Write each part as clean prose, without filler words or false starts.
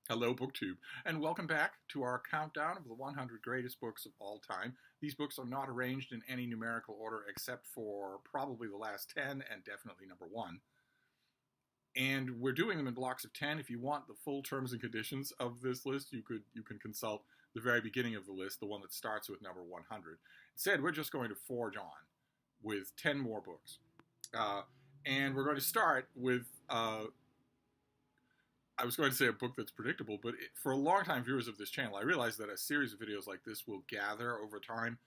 Hello, BookTube, and welcome back to our countdown of the 100 greatest books of all time. These books are not arranged in any numerical order except for probably the last 10 and definitely number 1. And we're doing them in blocks of 10. If you want the full terms and conditions of this list, you can consult the very beginning of the list, the one that starts with number 100. Instead, we're just going to forge on with 10 more books. And we're going to start with I was going to say a book that's predictable, but for long-time viewers of this channel, I realized that a series of videos like this will gather over time.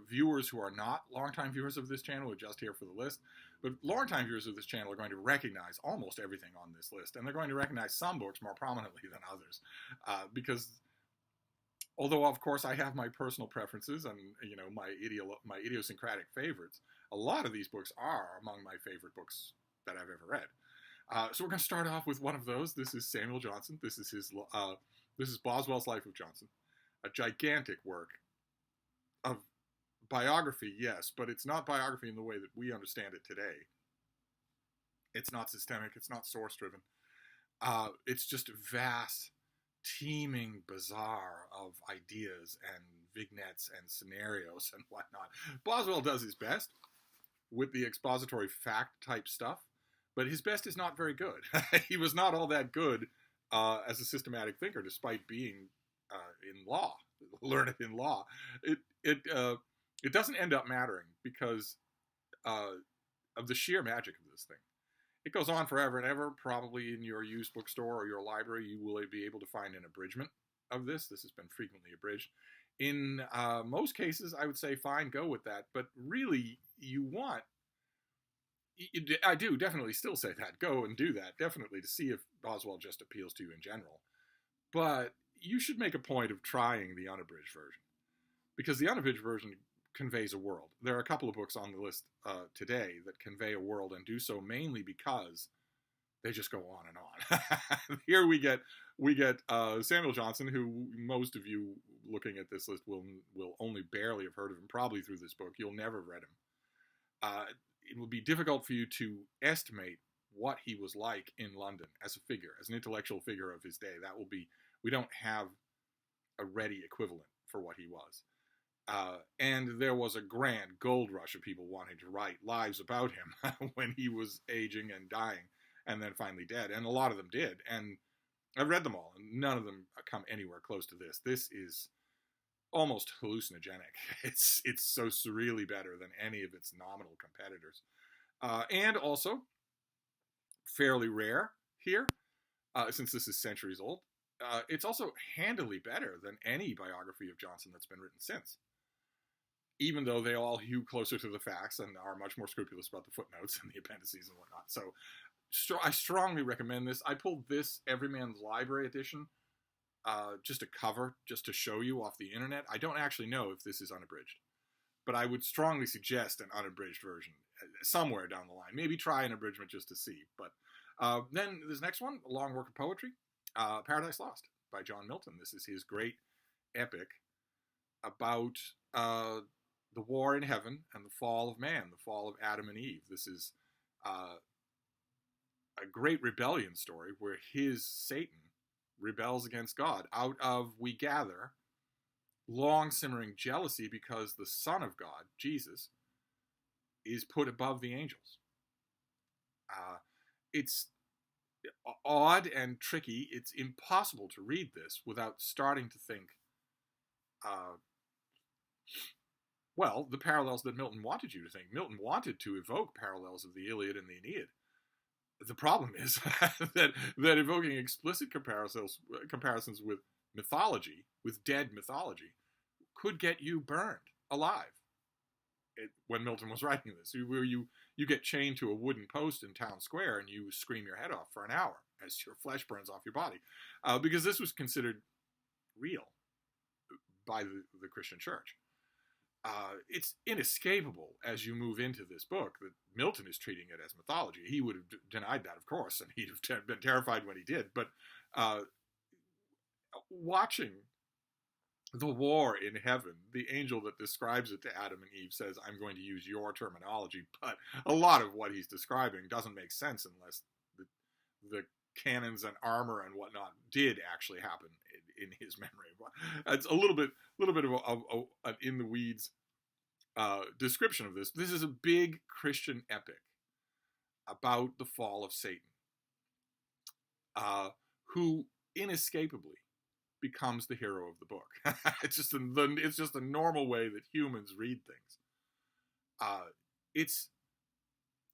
Viewers who are not long-time viewers of this channel are just here for the list, but long-time viewers of this channel are going to recognize almost everything on this list, and they're going to recognize some books more prominently than others, because although of course I have my personal preferences and my idiosyncratic favorites, a lot of these books are among my favorite books that I've ever read. So we're going to start off with one of those. This is Samuel Johnson. This is Boswell's Life of Johnson, a gigantic work of biography, yes, but it's not biography in the way that we understand it today. It's not systemic. It's not source-driven. It's just a vast, teeming bazaar of ideas and vignettes and scenarios and whatnot. Boswell does his best with the expository fact-type stuff, but his best is not very good. He was not all that good as a systematic thinker, despite being learned in law. It doesn't end up mattering because of the sheer magic of this thing. It goes on forever and ever. Probably in your used bookstore or your library, you will be able to find an abridgment of this. This has been frequently abridged. In most cases, I would say, fine, go with that. But really, I do definitely still say that. Go and do that, definitely, to see if Boswell just appeals to you in general. But you should make a point of trying the unabridged version, because the unabridged version conveys a world. There are a couple of books on the list today that convey a world and do so mainly because they just go on and on. Here we get Samuel Johnson, who most of you looking at this list will only barely have heard of him, probably through this book. You'll never have read him. It would be difficult for you to estimate what he was like in London as a figure, as an intellectual figure of his day. We don't have a ready equivalent for what he was. And there was a grand gold rush of people wanting to write lives about him when he was aging and dying and then finally dead. And a lot of them did. And I've read them all, and none of them come anywhere close to this. This is almost hallucinogenic. It's so surreally better than any of its nominal competitors. And also, fairly rare here, since this is centuries old, it's also handily better than any biography of Johnson that's been written since, even though they all hew closer to the facts and are much more scrupulous about the footnotes and the appendices and whatnot. So I strongly recommend this. I pulled this Everyman's Library edition, just a cover, just to show you off the internet. I don't actually know if this is unabridged, but I would strongly suggest an unabridged version somewhere down the line. Maybe try an abridgment just to see. But then this next one, a long work of poetry, Paradise Lost by John Milton. This is his great epic about the war in heaven and the fall of man, the fall of Adam and Eve. This is a great rebellion story where his Satan rebels against God out of, we gather, long simmering jealousy because the Son of God, Jesus, is put above the angels. It's odd and tricky. It's impossible to read this without starting to think, the parallels that Milton wanted you to think. Milton wanted to evoke parallels of the Iliad and the Aeneid. The problem is that evoking explicit comparisons with mythology, with dead mythology, could get you burned alive. When Milton was writing this, where you get chained to a wooden post in town square and you scream your head off for an hour as your flesh burns off your body, because this was considered real by the Christian Church. It's inescapable as you move into this book that Milton is treating it as mythology. He would have denied that, of course, and he'd have been terrified when he did. But watching the war in heaven, the angel that describes it to Adam and Eve says, I'm going to use your terminology, but a lot of what he's describing doesn't make sense unless the cannons and armor and whatnot did actually happen in his memory. It's a little bit of an in the weeds description of this. This is a big Christian epic about the fall of Satan, who inescapably becomes the hero of the book. It's just a normal way that humans read things. It's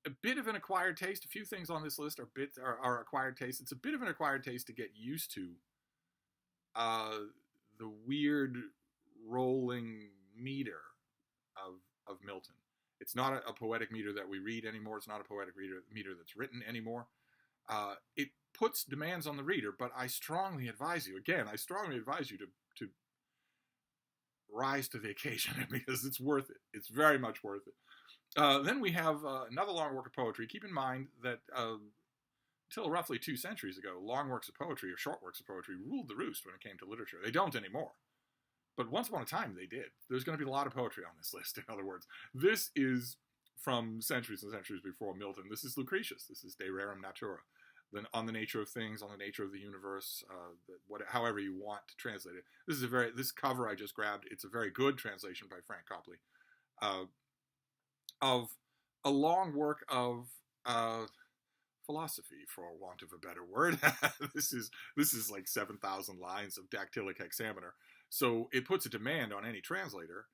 a bit of an acquired taste. A few things on this list are acquired taste. It's a bit of an acquired taste to get used to the weird rolling meter of Milton. It's not a poetic meter that we read anymore. It's not a poetic meter that's written anymore. It puts demands on the reader, but I strongly advise you to rise to the occasion because it's worth it. It's very much worth it. Then we have another long work of poetry. Keep in mind that until roughly 2 centuries ago, long works of poetry or short works of poetry ruled the roost when it came to literature. They don't anymore. But once upon a time, they did. There's going to be a lot of poetry on this list, in other words. This is from centuries and centuries before Milton. This is Lucretius. This is De Rerum Natura. Then on the nature of things, on the nature of the universe, however you want to translate it. This cover I just grabbed, it's a very good translation by Frank Copley of a long work of philosophy, for want of a better word. This is like 7,000 lines of dactylic hexameter. So it puts a demand on any translator,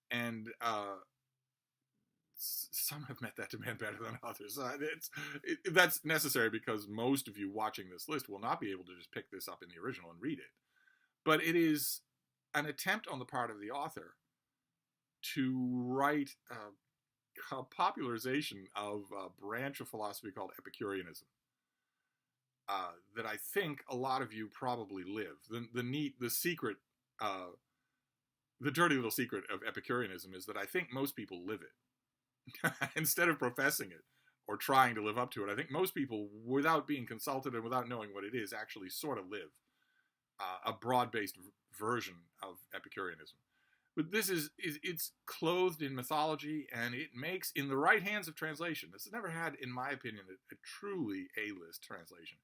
and some have met that demand better than others. That's necessary because most of you watching this list will not be able to just pick this up in the original and read it. But it is an attempt on the part of the author to write a popularization of a branch of philosophy called Epicureanism that I think a lot of you probably live. The dirty little secret of Epicureanism is that I think most people live it. Instead of professing it or trying to live up to it, I think most people, without being consulted and without knowing what it is, actually sort of live a broad-based version of Epicureanism. But it's clothed in mythology, and it makes, in the right hands of translation, this has never had, in my opinion, a truly A-list translation.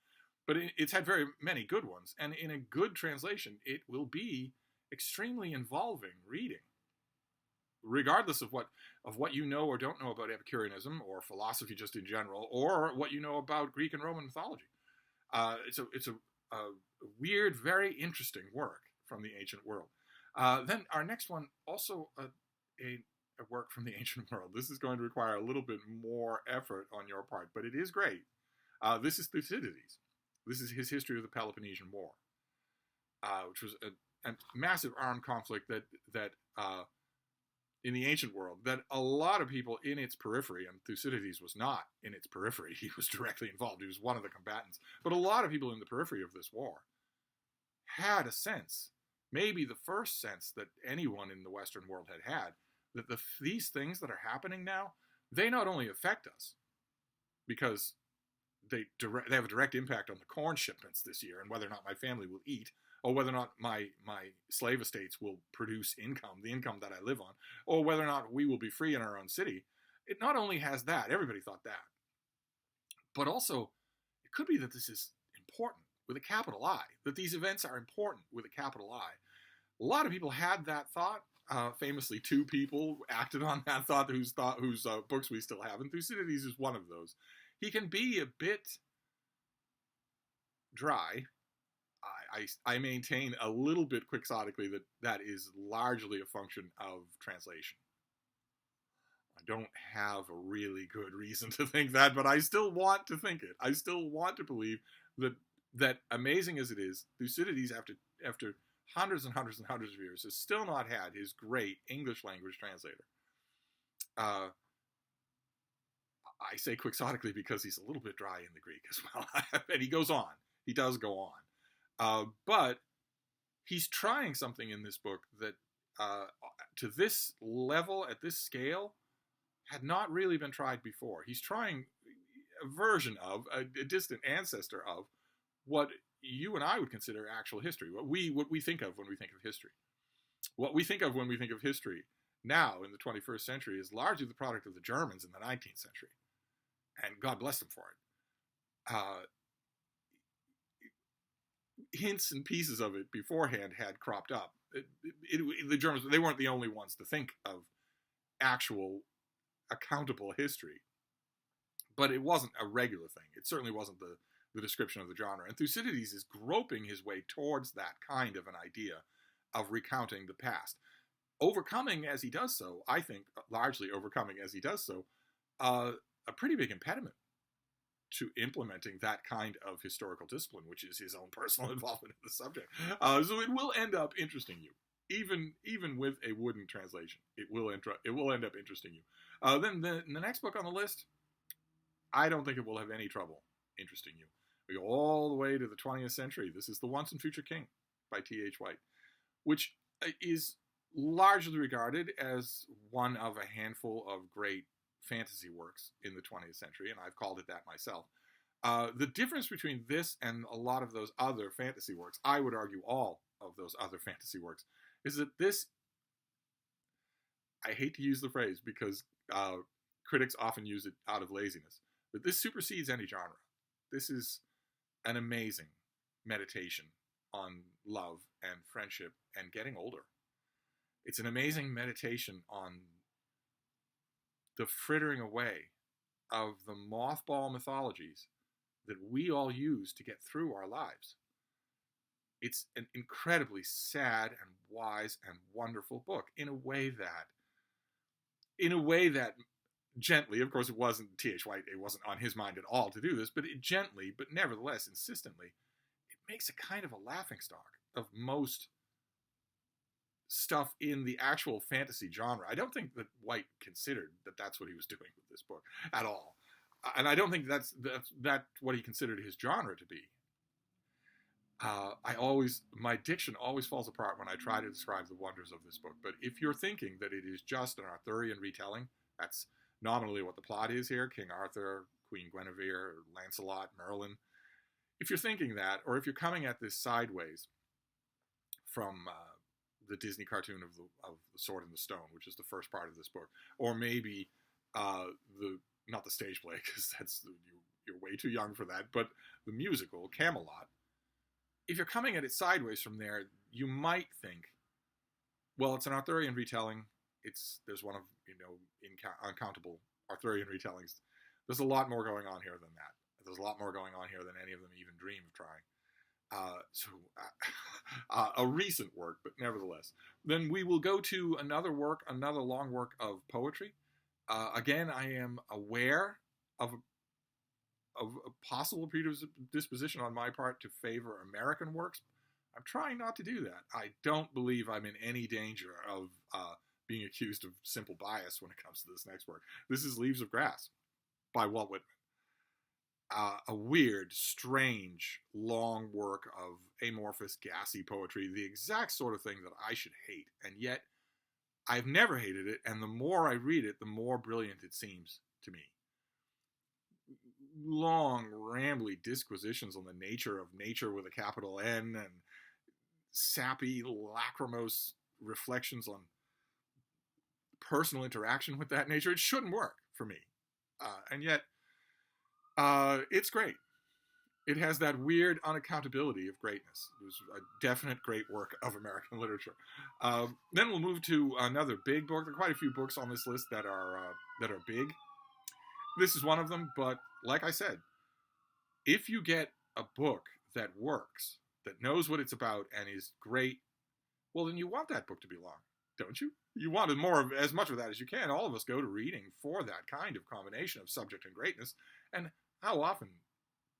But it's had very many good ones, and in a good translation, it will be extremely involving reading, regardless of what you know or don't know about Epicureanism or philosophy just in general, or what you know about Greek and Roman mythology. It's a weird, very interesting work from the ancient world. Then our next one, also a work from the ancient world. This is going to require a little bit more effort on your part, but it is great. This is Thucydides. This is his history of the Peloponnesian War, which was a massive armed conflict that in the ancient world, that a lot of people in its periphery, and Thucydides was not in its periphery, he was directly involved, he was one of the combatants, but a lot of people in the periphery of this war had a sense, maybe the first sense that anyone in the Western world had that these things that are happening now, they not only affect us, because they have a direct impact on the corn shipments this year and whether or not my family will eat, or whether or not my slave estates will produce income, the income that I live on, or whether or not we will be free in our own city. It not only has that, everybody thought that, but also it could be that this is important with a capital I, that these events are important with a capital I. A lot of people had that thought. Famously, 2 people acted on that thought whose books we still have, and Thucydides is one of those. He can be a bit dry. I maintain a little bit quixotically that is largely a function of translation. I don't have a really good reason to think that, but I still want to think it. I still want to believe that amazing as it is, Thucydides, after hundreds and hundreds and hundreds of years, has still not had his great English language translator. I say quixotically because he's a little bit dry in the Greek as well. And he goes on. He does go on. But he's trying something in this book that, to this level, at this scale, had not really been tried before. He's trying a version of, a distant ancestor of, what you and I would consider actual history, what we think of when we think of history. What we think of when we think of history now in the 21st century is largely the product of the Germans in the 19th century. And God bless them for it. hints and pieces of it beforehand had cropped up. The Germans, they weren't the only ones to think of actual accountable history, but it wasn't a regular thing. It certainly wasn't the description of the genre. And Thucydides is groping his way towards that kind of an idea of recounting the past, overcoming as he does so, I think, largely overcoming as he does so, a pretty big impediment to implementing that kind of historical discipline, which is his own personal involvement in the subject. So it will end up interesting you, even with a wooden translation. It will end up interesting you. Then the next book on the list, I don't think it will have any trouble interesting you. We go all the way to the 20th century. This is The Once and Future King by T.H. White, which is largely regarded as one of a handful of great fantasy works in the 20th century, and I've called it that myself. The difference between this and a lot of those other fantasy works, I would argue all of those other fantasy works, is that this, I hate to use the phrase because critics often use it out of laziness, but this supersedes any genre. This is an amazing meditation on love and friendship and getting older. It's an amazing meditation on the frittering away of the mothball mythologies that we all use to get through our lives. It's an incredibly sad and wise and wonderful book in a way that gently, of course it wasn't T.H. White, it wasn't on his mind at all to do this, but it gently, but nevertheless insistently, it makes a kind of a laughingstock of most stuff in the actual fantasy genre. I don't think that White considered that that's what he was doing with this book at all. And I don't think that's what he considered his genre to be. My diction always falls apart when I try to describe the wonders of this book. But if you're thinking that it is just an Arthurian retelling, that's nominally what the plot is here. King Arthur, Queen Guinevere, Lancelot, Merlin. If you're thinking that, or if you're coming at this sideways from the Disney cartoon of the Sword and the Stone, which is the first part of this book, or maybe not the stage play, because you're way too young for that, but the musical Camelot. If you're coming at it sideways from there, you might think, well, it's an Arthurian retelling. There's one of uncountable Arthurian retellings. There's a lot more going on here than that. There's a lot more going on here than any of them even dream of trying. A recent work, but nevertheless. Then we will go to another long work of poetry. Again, I am aware of a possible predisposition on my part to favor American works. I'm trying not to do that. I don't believe I'm in any danger of being accused of simple bias when it comes to this next work. This is Leaves of Grass by Walt Whitman. A weird, strange, long work of amorphous, gassy poetry, the exact sort of thing that I should hate, and yet I've never hated it, and the more I read it, the more brilliant it seems to me. Long, rambly disquisitions on the nature of nature with a capital N, and sappy, lachrymose reflections on personal interaction with that nature. It shouldn't work for me. And yet, it's great. It has that weird unaccountability of greatness. It was a definite great work of American literature. Then we'll move to another big book. There are quite a few books on this list that are big. This is one of them, but like I said, if you get a book that works, that knows what it's about and is great, well, then you want that book to be long, don't you? You want as much of that as you can. All of us go to reading for that kind of combination of subject and greatness. And how often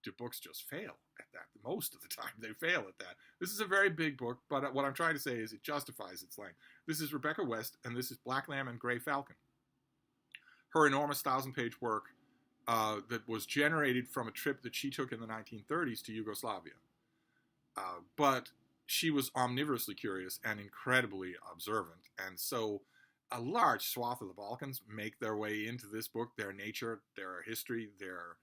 do books just fail at that? Most of the time they fail at that. This is a very big book, but what I'm trying to say is it justifies its length. This is Rebecca West, and this is Black Lamb and Grey Falcon. Her enormous 1,000-page work that was generated from a trip that she took in the 1930s to Yugoslavia. But she was omnivorously curious and incredibly observant, and so a large swath of the Balkans make their way into this book, their nature, their history, their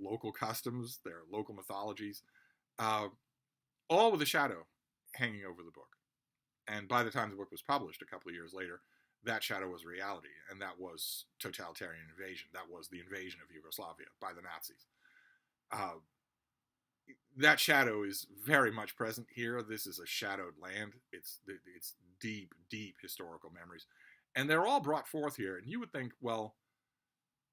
local customs, their local mythologies, all with a shadow hanging over the book. And by the time the book was published, a couple of years later, that shadow was reality, and that was totalitarian invasion. That was the invasion of Yugoslavia by the Nazis. that shadow is very much present here. This is a shadowed land. It's deep, deep historical memories, and they're all brought forth here. And you would think, well,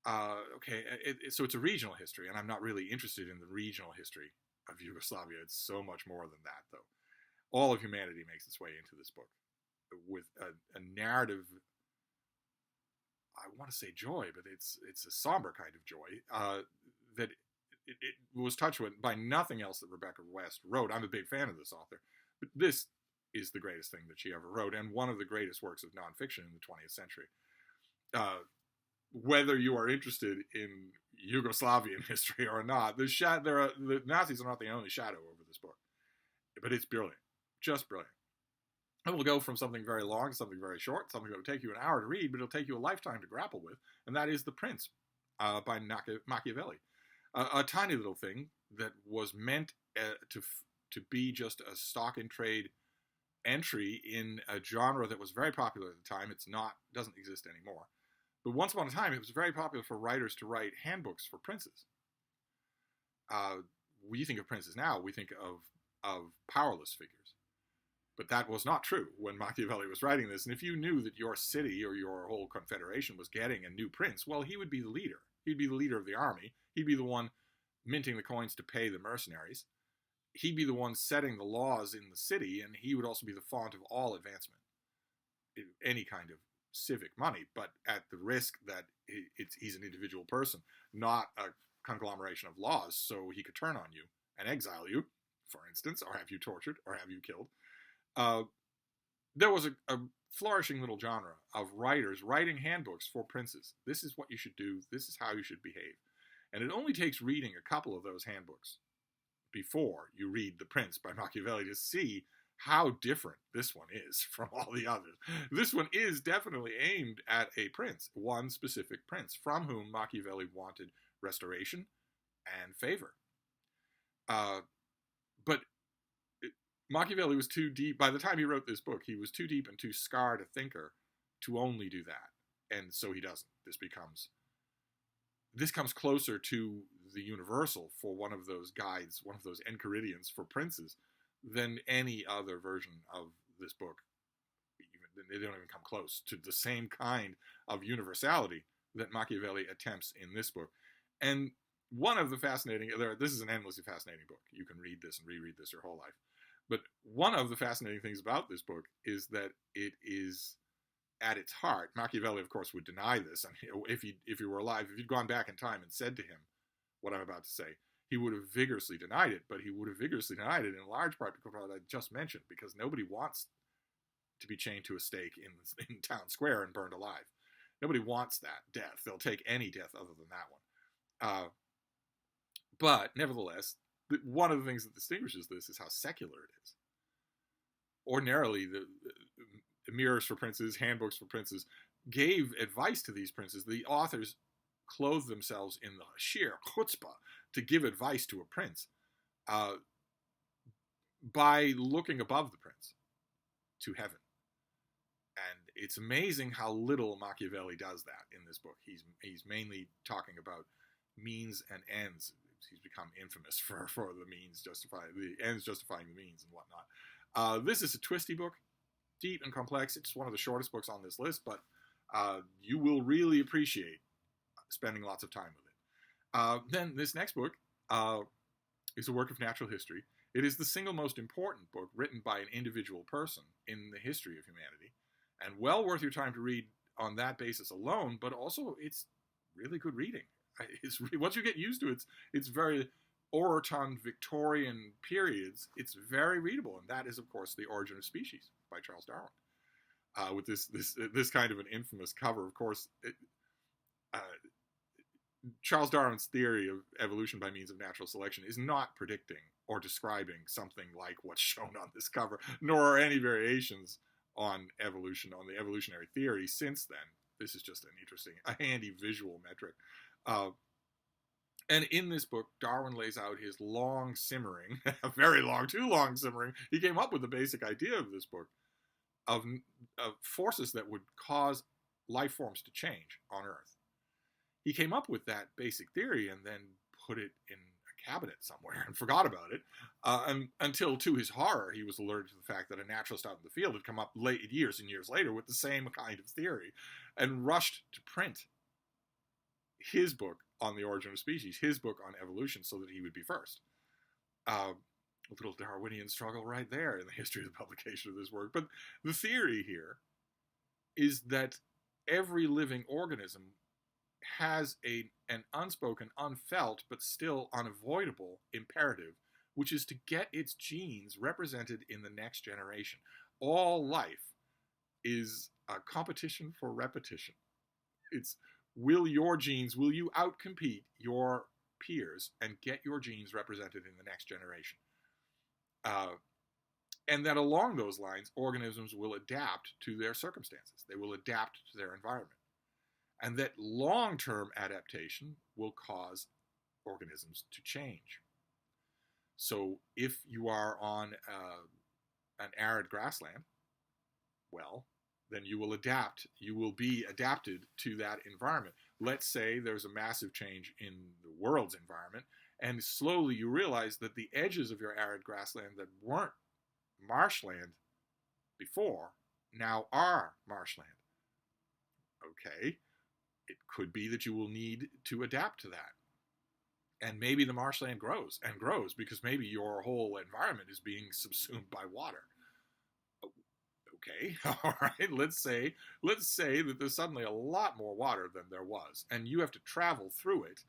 okay, so it's a regional history, and I'm not really interested in the regional history of Yugoslavia. It's so much more than that, though. All of humanity makes its way into this book with a narrative. I want to say joy, but it's a somber kind of joy that it was touched by nothing else that Rebecca West wrote. I'm a big fan of this author, but this is the greatest thing that she ever wrote, and one of the greatest works of nonfiction in the 20th century. Whether you are interested in Yugoslavian history or not, the Nazis are not the only shadow over this book, but it's brilliant, just brilliant. And we'll go from something very long to something very short, something that would take you an hour to read, but it'll take you a lifetime to grapple with, and that is The Prince by Machiavelli. A tiny little thing that was meant to be just a stock-in-trade entry in a genre that was very popular at the time. Doesn't exist anymore. But once upon a time, it was very popular for writers to write handbooks for princes. When you think of princes now, we think of powerless figures. But that was not true when Machiavelli was writing this. And if you knew that your city or your whole confederation was getting a new prince, well, he would be the leader. He'd be the leader of the army. He'd be the one minting the coins to pay the mercenaries. He'd be the one setting the laws in the city, and he would also be the font of all advancement, any kind of civic money, but at the risk that he's an individual person, not a conglomeration of laws, so he could turn on you and exile you, for instance, or have you tortured, or have you killed. There was a flourishing little genre of writers writing handbooks for princes. This is what you should do. This is how you should behave. And it only takes reading a couple of those handbooks before you read The Prince by Machiavelli to see how different this one is from all the others. This one is definitely aimed at a prince, one specific prince, from whom Machiavelli wanted restoration and favor. But Machiavelli was too deep. By the time he wrote this book, he was too deep and too scarred a thinker to only do that. And so he doesn't. This comes closer to the universal for one of those guides, one of those Enchiridions for princes, than any other version of this book. They don't even come close to the same kind of universality that Machiavelli attempts in this book. And one of the fascinating, this is an endlessly fascinating book. You can read this and reread this your whole life. But one of the fascinating things about this book is that it is, at its heart, Machiavelli, of course, would deny this. I mean, if he were alive, if you'd gone back in time and said to him what I'm about to say, he would have vigorously denied it. But he would have vigorously denied it in large part because of what I just mentioned, because nobody wants to be chained to a stake in town square and burned alive. Nobody wants that death. They'll take any death other than that one. But nevertheless, one of the things that distinguishes this is how secular it is. Ordinarily, the mirrors for princes, handbooks for princes, gave advice to these princes. The authors clothed themselves in the sheer chutzpah to give advice to a prince by looking above the prince to heaven. And it's amazing how little Machiavelli does that in this book. He's mainly talking about means and ends. He's become infamous for the means justifying the ends justifying the means and whatnot. This is a twisty book, deep and complex. It's one of the shortest books on this list, but you will really appreciate spending lots of time with it. Then this next book is a work of natural history. It is the single most important book written by an individual person in the history of humanity, and well worth your time to read on that basis alone, but also it's really good reading. Once you get used to it, it's very orotund Victorian periods. It's very readable, and that is, of course, The Origin of Species by Charles Darwin. With this kind of an infamous cover, of course. Charles Darwin's theory of evolution by means of natural selection is not predicting or describing something like what's shown on this cover, nor are any variations on evolution, on the evolutionary theory since then. This is just a handy visual metric. And in this book, Darwin lays out his long simmering, very long, too long simmering. He came up with the basic idea of this book of forces that would cause life forms to change on Earth. He came up with that basic theory and then put it in a cabinet somewhere and forgot about it, until, to his horror, he was alerted to the fact that a naturalist out in the field had come up years and years later with the same kind of theory and rushed to print his book on the origin of species, his book on evolution, so that he would be first. A little Darwinian struggle right there in the history of the publication of this work. But the theory here is that every living organism has an unspoken, unfelt, but still unavoidable imperative, which is to get its genes represented in the next generation. All life is a competition for repetition. It's, will you outcompete your peers and get your genes represented in the next generation? And that along those lines, organisms will adapt to their circumstances. They will adapt to their environment. And that long-term adaptation will cause organisms to change. So if you are on an arid grassland, well, then you will adapt. You will be adapted to that environment. Let's say there's a massive change in the world's environment, and slowly you realize that the edges of your arid grassland that weren't marshland before now are marshland. Okay, it could be that you will need to adapt to that. And maybe the marshland grows and grows because maybe your whole environment is being subsumed by water. Okay, all right, let's say that there's suddenly a lot more water than there was, and you have to travel through it.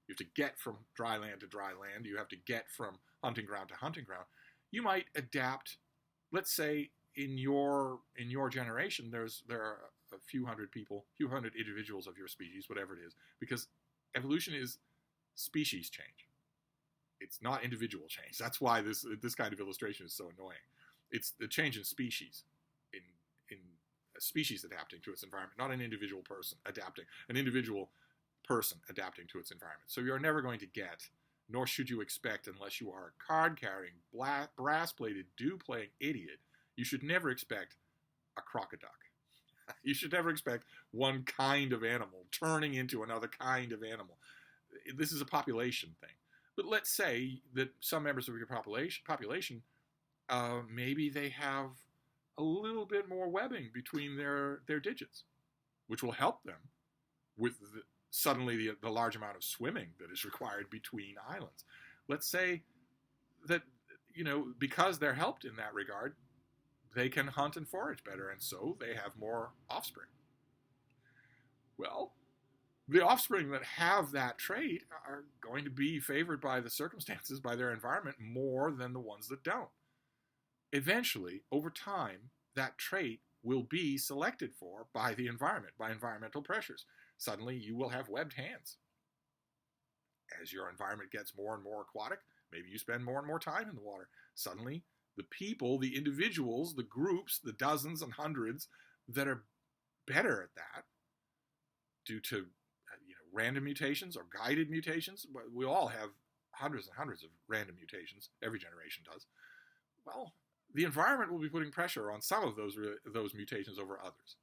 You have to get from dry land to dry land. You have to get from hunting ground to hunting ground. You might adapt. Let's say in your generation, there are a few hundred individuals of your species, whatever it is, because evolution is species change. It's not individual change. That's why this kind of illustration is so annoying. It's the change in species, in a species adapting to its environment, not an individual person adapting to its environment. So you're never going to get, nor should you expect, unless you are a card-carrying, brass-plated, dew-playing idiot, you should never expect a crocoduck. You should never expect one kind of animal turning into another kind of animal. This is a population thing. But let's say that some members of your population maybe they have a little bit more webbing between their digits, which will help them with suddenly the large amount of swimming that is required between islands. Let's say that, because they're helped in that regard, they can hunt and forage better, and so they have more offspring. Well, the offspring that have that trait are going to be favored by the circumstances, by their environment, more than the ones that don't. Eventually, over time, that trait will be selected for by the environment, by environmental pressures. Suddenly, you will have webbed hands. As your environment gets more and more aquatic, maybe you spend more and more time in the water. Suddenly, the people, the individuals, the groups, the dozens and hundreds that are better at that, due to random mutations or guided mutations, we all have hundreds and hundreds of random mutations. Every generation does. Well, the environment will be putting pressure on some of those mutations over others.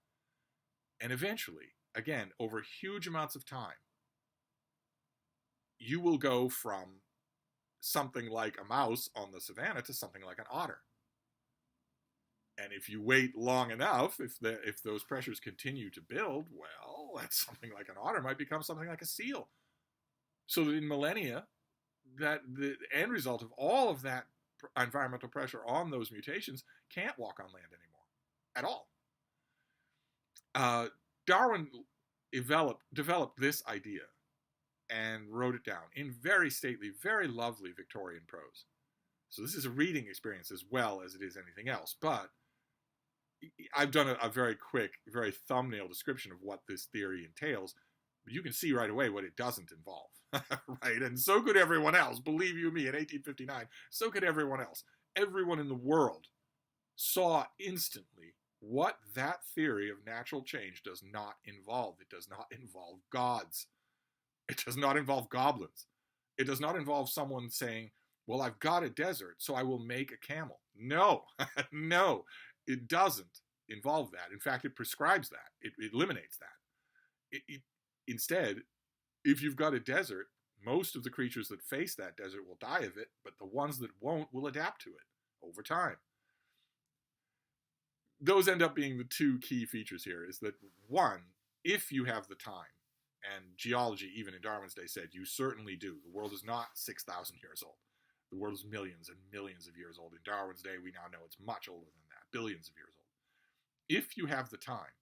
And eventually, again, over huge amounts of time, you will go from something like a mouse on the savannah to something like an otter. And if you wait long enough, if those pressures continue to build, well, that's something like an otter might become something like a seal. So that in millennia, that the end result of all of that environmental pressure on those mutations can't walk on land anymore at all. Darwin developed this idea and wrote it down in very stately, very lovely Victorian prose. So this is a reading experience as well as it is anything else. But I've done a very quick, very thumbnail description of what this theory entails. But you can see right away what it doesn't involve, right? And so could everyone else. Believe you me, in 1859, so could everyone else. Everyone in the world saw instantly what that theory of natural change does not involve. It does not involve gods. It does not involve goblins. It does not involve someone saying, well, I've got a desert, so I will make a camel. No, no, it doesn't involve that. In fact, it prescribes that. It eliminates that. Instead, if you've got a desert, Most of the creatures that face that desert will die of it, but the ones that won't will adapt to it over time. Those end up being the two key features here, is that one, if you have the time, and geology, even in Darwin's day, said you certainly do. The world is not 6,000 years old. The world is millions and millions of years old. In Darwin's day, we now know it's much older than that, billions of years old. If you have the time,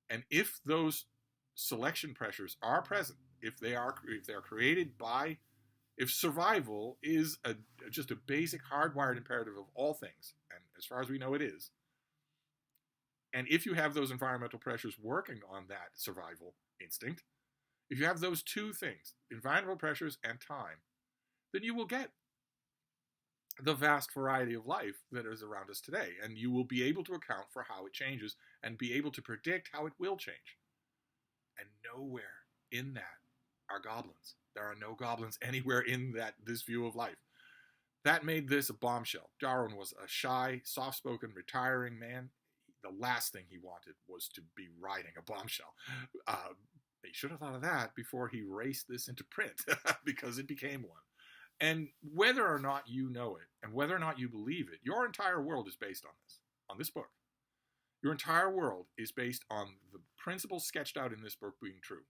and if those selection pressures are present, if they are created by, if survival is just a basic hardwired imperative of all things, and as far as we know it is, and if you have those environmental pressures working on that survival instinct, if you have those two things, environmental pressures and time, then you will get the vast variety of life that is around us today, and you will be able to account for how it changes and be able to predict how it will change. And nowhere in that are goblins. There are no goblins anywhere in this view of life. That made this a bombshell. Darwin was a shy, soft-spoken, retiring man. The last thing he wanted was to be writing a bombshell. He should have thought of that before he raced this into print, because it became one. And whether or not you know it, and whether or not you believe it, your entire world is based on this book. Your entire world is based on the principles sketched out in this book being true.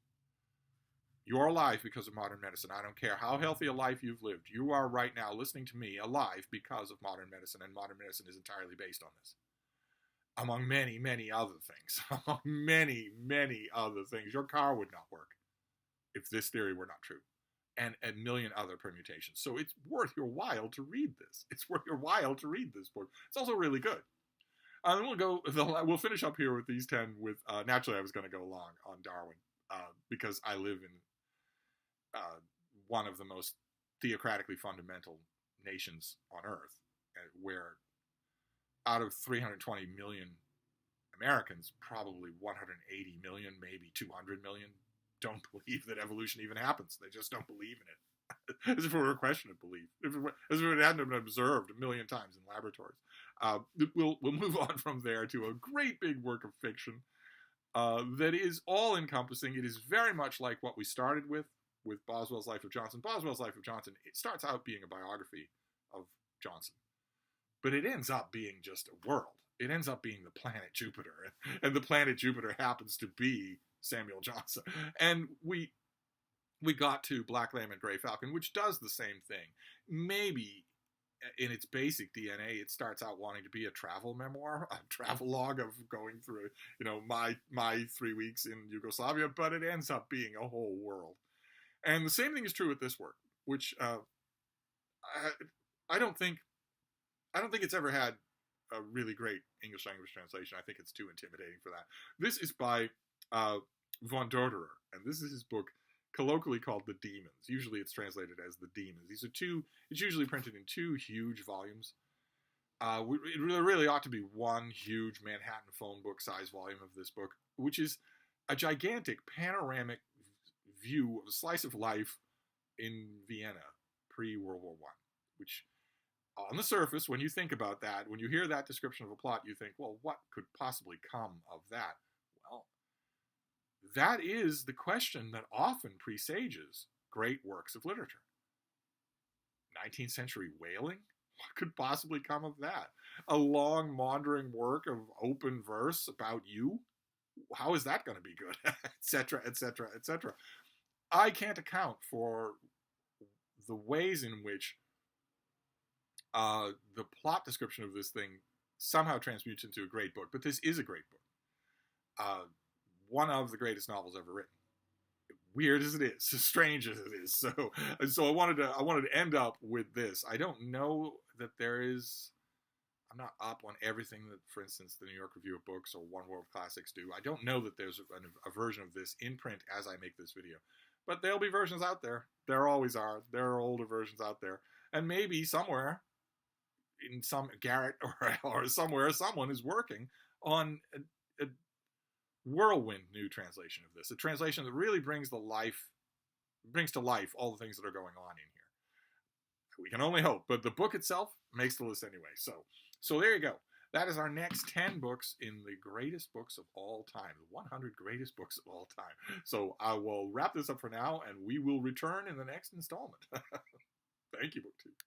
You're alive because of modern medicine. I don't care how healthy a life you've lived. You are right now listening to me alive because of modern medicine, and modern medicine is entirely based on this. Among many, many other things. Among many, many other things. Your car would not work if this theory were not true. And a million other permutations. So it's worth your while to read this. It's worth your while to read this book. It's also really good. And we'll finish up here with these 10 with, naturally I was going to go long on Darwin, because I live in one of the most theocratically fundamental nations on earth, where out of 320 million Americans, probably 180 million, maybe 200 million, don't believe that evolution even happens. They just don't believe in it. As if it were a question of belief. As if it hadn't been observed a million times in laboratories. We'll move on from there to a great big work of fiction that is all-encompassing. It is very much like what we started with Boswell's Life of Johnson. Boswell's Life of Johnson, it starts out being a biography of Johnson. But it ends up being just a world. It ends up being the planet Jupiter. And the planet Jupiter happens to be Samuel Johnson. And we got to Black Lamb and Grey Falcon, which does the same thing. Maybe in its basic DNA, it starts out wanting to be a travel memoir, a travel log of going through, my 3 weeks in Yugoslavia, but it ends up being a whole world. And the same thing is true with this work, which I don't think it's ever had a really great English language translation. I think it's too intimidating for that. This is by von Doderer, and this is his book colloquially called The Demons. Usually it's translated as The Demons. It's usually printed in 2 huge volumes. It really ought to be one huge Manhattan phone book size volume of this book, which is a gigantic panoramic view of a slice of life in Vienna pre-World War I, which on the surface, when you think about that, when you hear that description of a plot, you think, well, what could possibly come of that? Well, that is the question that often presages great works of literature. 19th century whaling? What could possibly come of that? A long, maundering work of open verse about you? How is that going to be good? Etc., etc., etc. I can't account for the ways in which the plot description of this thing somehow transmutes into a great book, but this is a great book. One of the greatest novels ever written. Weird as it is, strange as it is. So I wanted to end up with this. I don't know that there is. I'm not up on everything that, for instance, the New York Review of Books or One World Classics do. I don't know that there's a version of this in print as I make this video, but there'll be versions out there. There always are. There are older versions out there, and maybe somewhere in some garret or somewhere, someone is working on a whirlwind new translation of this, a translation that really brings to life all the things that are going on in here. We can only hope, but the book itself makes the list anyway. So there you go. That is our next 10 books in the greatest books of all time, the 100 greatest books of all time. So I will wrap this up for now, and we will return in the next installment. Thank you, BookTube.